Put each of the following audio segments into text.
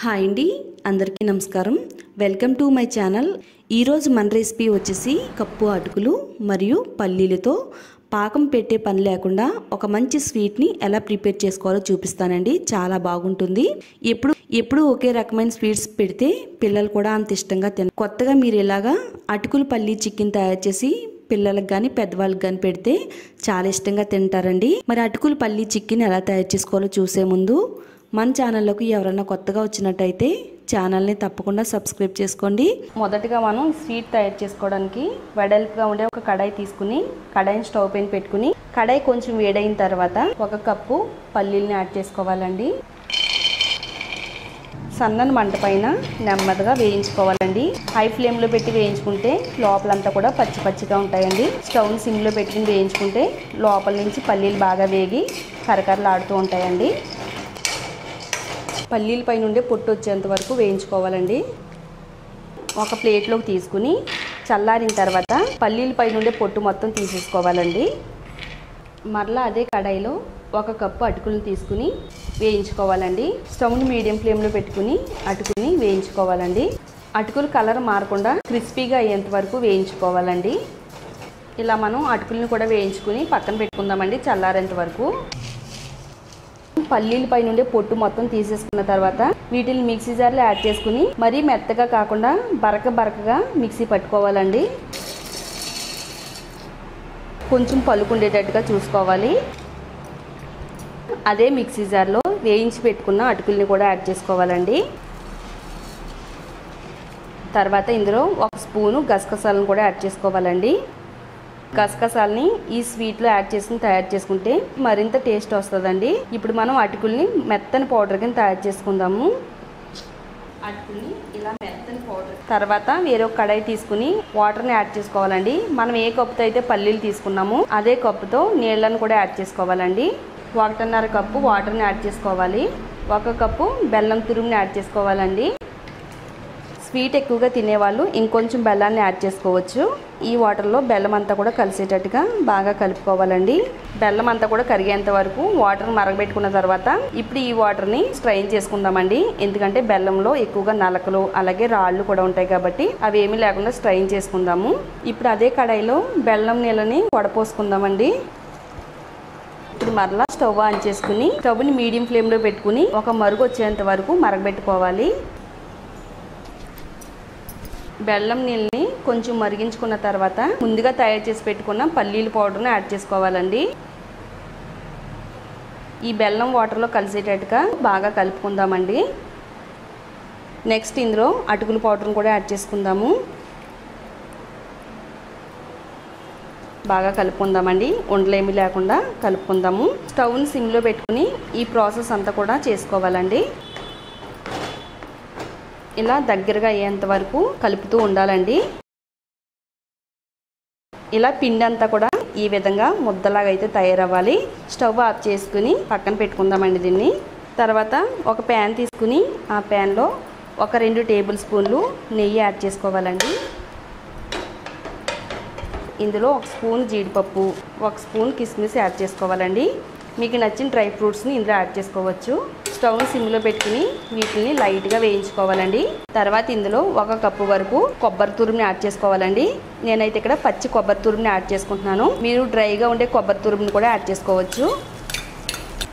Hi అండి, అందరికీ నమస్కారం. Welcome to my channel. ఈరోజు మన రెసిపీ వచ్చేసి కప్పు అటుకులు మరియు పల్లీలతో పాకం పెట్టే పని లేకుండా ఒక మంచి స్వీట్ని ఎలా ప్రిపేర్ చేసుకోవాలో చూపిస్తానండి. చాలా బాగుంటుంది. ఎప్పుడు ఒకే రకమైన స్వీట్స్ పెడితే పిల్లలు కూడా అంత ఇష్టంగా కొత్తగా మీరు ఇలాగా అటుకులు పల్లీ చికెన్ తయారు చేసి పిల్లలకు కానీ పెద్దవాళ్ళకి కానీ పెడితే చాలా ఇష్టంగా తింటారండి. మరి అటుకులు పల్లీ చికెన్ ఎలా తయారు చేసుకోవాలో చూసే ముందు మన ఛానల్లోకి ఎవరైనా కొత్తగా వచ్చినట్టయితే ఛానల్ని తప్పకుండా సబ్స్క్రైబ్ చేసుకోండి. మొదటగా మనం స్వీట్ తయారు చేసుకోవడానికి వెడల్పుగా ఉండే ఒక కడాయి తీసుకుని కడాయిని స్టవ్ పైన పెట్టుకుని కడాయి కొంచెం వేడైన తర్వాత 1 కప్పు పల్లీలని యాడ్ చేసుకోవాలండి. సన్నని మంట పైన నెమ్మదిగా వేయించుకోవాలండి. హై ఫ్లేమ్లో పెట్టి వేయించుకుంటే లోపలంతా కూడా పచ్చి పచ్చిగా ఉంటాయండి. స్టవ్ని సిమ్లో పెట్టుకుని వేయించుకుంటే లోపల నుంచి పల్లీలు బాగా వేగి కరకరలాడుతూ ఉంటాయండి. పల్లీల పై నుండి పొట్టు వచ్చేంత వరకు వేయించుకోవాలండి. ఒక ప్లేట్లోకి తీసుకుని చల్లారిన తర్వాత పల్లీల పై నుండి పొట్టు మొత్తం తీసేసుకోవాలండి. మరలా అదే కడాయిలో 1 కప్పు అటుకులను తీసుకుని వేయించుకోవాలండి. స్టవ్ని మీడియం ఫ్లేమ్లో పెట్టుకుని అటుకుని వేయించుకోవాలండి. అటుకులు కలర్ మారకుండా క్రిస్పీగా అయ్యేంత వరకు వేయించుకోవాలండి. ఇలా మనం అటుకులను కూడా వేయించుకుని పక్కన పెట్టుకుందామండి చల్లారేంత వరకు. పల్లీల పై నుండి పొట్టు మొత్తం తీసేసుకున్న తర్వాత వీటిని మిక్సీ జార్లో యాడ్ చేసుకుని మరీ మెత్తగా కాకుండా బరకగా మిక్సీ పట్టుకోవాలండి. కొంచెం పలుకు ఉండేటట్టుగా చూసుకోవాలి. అదే మిక్సీ జార్లో వేయించి పెట్టుకున్న అటుకుల్ని కూడా యాడ్ చేసుకోవాలండి. తర్వాత ఇందులో 1 స్పూను గసగసాలను కూడా యాడ్ చేసుకోవాలండి. గసగసాలని ఈ స్వీట్లో యాడ్ చేసుకుని తయారు చేసుకుంటే మరింత టేస్ట్ వస్తుందండి. ఇప్పుడు మనం అటుకుల్ని మెత్తని పౌడర్ కింద తయారు చేసుకుందాము. అటుకుల్ని ఇలా మెత్తని పౌడర్ తర్వాత వేరొక కడాయి తీసుకుని వాటర్ని యాడ్ చేసుకోవాలండి. మనం ఏ కప్పుతో అయితే పల్లీలు తీసుకున్నామో అదే కప్పుతో నీళ్ళను కూడా యాడ్ చేసుకోవాలండి. 1.5 కప్పు వాటర్ని యాడ్ చేసుకోవాలి. 1 కప్పు బెల్లం తురుముని యాడ్ చేసుకోవాలండి. స్వీట్ ఎక్కువగా తినేవాళ్ళు ఇంకొంచెం బెల్లాన్ని యాడ్ చేసుకోవచ్చు. ఈ వాటర్లో బెల్లం అంతా కూడా కలిసేటట్టుగా బాగా కలుపుకోవాలండి. బెల్లం అంతా కూడా కరిగేంత వరకు వాటర్ మరగబెట్టుకున్న తర్వాత ఇప్పుడు ఈ వాటర్ని స్ట్రైన్ చేసుకుందామండి. ఎందుకంటే బెల్లంలో ఎక్కువగా నలకలు అలాగే రాళ్ళు కూడా ఉంటాయి కాబట్టి అవి ఏమీ లేకుండా స్ట్రైన్ చేసుకుందాము. ఇప్పుడు అదే కడాయిలో బెల్లం నీళ్ళని వడపోసుకుందామండి. ఇప్పుడు మరలా స్టవ్ ఆన్ చేసుకుని స్టవ్ని మీడియం ఫ్లేమ్లో పెట్టుకుని ఒక మరుగు వచ్చేంత వరకు మరగబెట్టుకోవాలి. బెల్లం నీళ్ళని కొంచెం మరిగించుకున్న తర్వాత ముందుగా తయారు చేసి పెట్టుకున్న పల్లీల పౌడర్ని యాడ్ చేసుకోవాలండి. ఈ బెల్లం వాటర్లో కలిసేటట్టుగా బాగా కలుపుకుందామండి. నెక్స్ట్ ఇందులో అటుకుల పౌడర్ని కూడా యాడ్ చేసుకుందాము. బాగా కలుపుకుందామండి. ఉండలేమి లేకుండా కలుపుకుందాము. స్టవ్ని సిమ్లో పెట్టుకుని ఈ ప్రాసెస్ అంతా కూడా చేసుకోవాలండి. ఇలా దగ్గరగా అయ్యేంత వరకు కలుపుతూ ఉండాలండి. ఇలా పిండి అంతా కూడా ఈ విధంగా ముద్దలాగా అయితే తయారవ్వాలి. స్టవ్ ఆఫ్ చేసుకుని పక్కన పెట్టుకుందామండి దీన్ని. తర్వాత ఒక ప్యాన్ తీసుకుని ఆ ప్యాన్లో ఒక 2 టేబుల్ స్పూన్లు నెయ్యి యాడ్ చేసుకోవాలండి. ఇందులో 1 స్పూన్ జీడిపప్పు 1 స్పూన్ కిస్మిస్ యాడ్ చేసుకోవాలండి. మీకు నచ్చిన డ్రై ఫ్రూట్స్ని ఇందులో యాడ్ చేసుకోవచ్చు. స్టవ్ని సిమ్లో పెట్టుకుని వీటిని లైట్గా వేయించుకోవాలండి. తర్వాత ఇందులో 1 కప్పు వరకు కొబ్బరి తురుముని యాడ్ చేసుకోవాలండి. నేనైతే ఇక్కడ పచ్చి కొబ్బరి తురుముని యాడ్ చేసుకుంటున్నాను. మీరు డ్రైగా ఉండే కొబ్బరి తురుముని కూడా యాడ్ చేసుకోవచ్చు.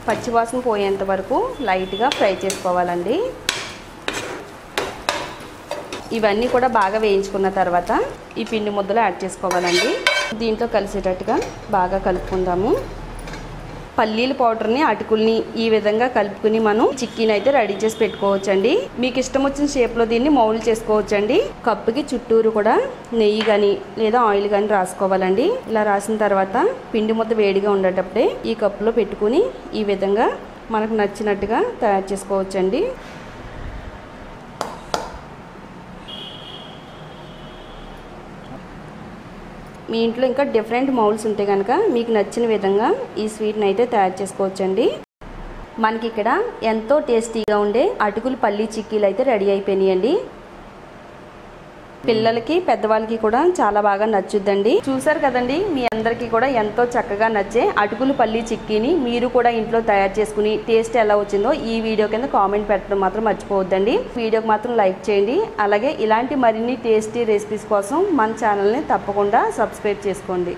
పచ్చి వాసన పోయేంత వరకు లైట్గా ఫ్రై చేసుకోవాలండి. ఇవన్నీ కూడా బాగా వేయించుకున్న తర్వాత ఈ పిండి ముద్దలు యాడ్ చేసుకోవాలండి. దీంట్లో కలిసేటట్టుగా బాగా కలుపుకుందాము. పల్లీల పౌడర్ని అటుకుల్ని ఈ విధంగా కలుపుకుని మనం చిక్కీని అయితే రెడీ చేసి పెట్టుకోవచ్చండి. మీకు ఇష్టం వచ్చిన షేప్లో దీన్ని మౌల్డ్ చేసుకోవచ్చండి. కప్పుకి చుట్టూరు కూడా నెయ్యి కానీ లేదా ఆయిల్ కానీ రాసుకోవాలండి. ఇలా రాసిన తర్వాత పిండి ముద్ద వేడిగా ఉండేటప్పుడే ఈ కప్పులో పెట్టుకుని ఈ విధంగా మనకు నచ్చినట్టుగా తయారు చేసుకోవచ్చండి. మీ ఇంట్లో ఇంకా డిఫరెంట్ మౌల్డ్స్ ఉంటే కనుక మీకు నచ్చిన విధంగా ఈ స్వీట్ని అయితే తయారు చేసుకోవచ్చండి. మనకి ఇక్కడ ఎంతో టేస్టీగా ఉండే అటుకులు పల్లీ చిక్కీలు అయితే రెడీ అయిపోయినాయండి. పిల్లలకి పెద్దవాళ్ళకి కూడా చాలా బాగా నచ్చుద్దండి. చూసారు కదండి, మీ అందరికీ కూడా ఎంతో చక్కగా నచ్చే అటుకులు పల్లి చిక్కీని మీరు కూడా ఇంట్లో తయారు చేసుకుని టేస్ట్ ఎలా వచ్చిందో ఈ వీడియో కింద కామెంట్ పెట్టడం మాత్రం మర్చిపోవద్దండి. వీడియోకి మాత్రం లైక్ చేయండి. అలాగే ఇలాంటి మరిన్ని టేస్టీ రెసిపీస్ కోసం మన ఛానల్ని తప్పకుండా సబ్స్క్రైబ్ చేసుకోండి.